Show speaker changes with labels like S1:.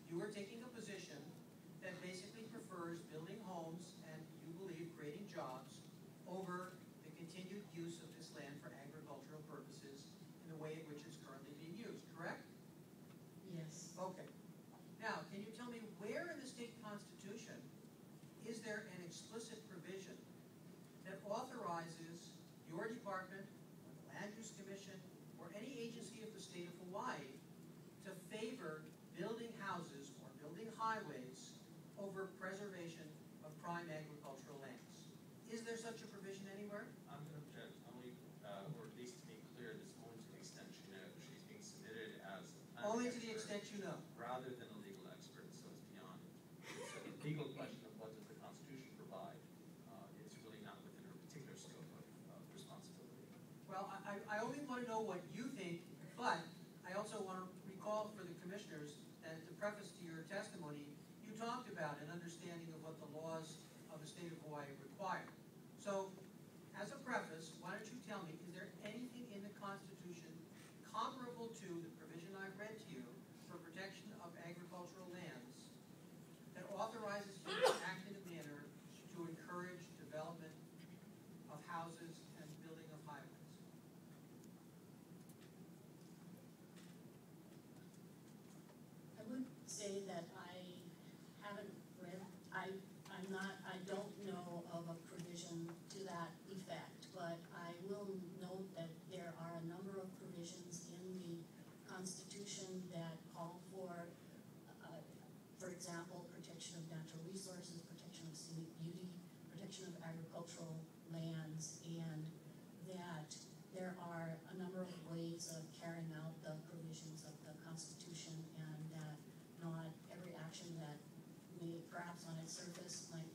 S1: you are taking a position that basically prefers building homes and, you believe, creating jobs over the continued use of this land for agricultural purposes in the way in which it's currently being used, correct?
S2: Yes.
S1: Okay. Now, can you tell me where in the state constitution is there an explicit provision that authorizes your department, or the Land Use Commission, or any agency of the state of Hawaii to favor building houses or building highways over preservation of prime agricultural lands? Is there such a provision anywhere?
S3: I'm going to object only, or at least to be clear, this only to the extent you know. She's being submitted as a
S1: Only to the extent you know.
S3: rather than a legal expert, so it's beyond. It's a legal question of what does the Constitution provide. It's really not within her particular scope of responsibility.
S1: Well, I only want to know what you think, but I also want to recall for the commissioners that to preface to your testimony, you talked about an understanding of what the laws of the state of Hawaii require. So, as a preface, why don't you tell me, is there anything in the Constitution comparable to the provision I've read to you for protection of agricultural lands that authorizes you to act in a manner to encourage development of houses and building of highways?
S2: I would say that I haven't read, I don't know of a provision to that effect, but I will note that there are a number of provisions in the Constitution that call for example, protection of natural resources, protection of scenic beauty, protection of agricultural lands, and that there are a number of ways of carrying out the provisions of the Constitution, and that not every action that may perhaps on its surface might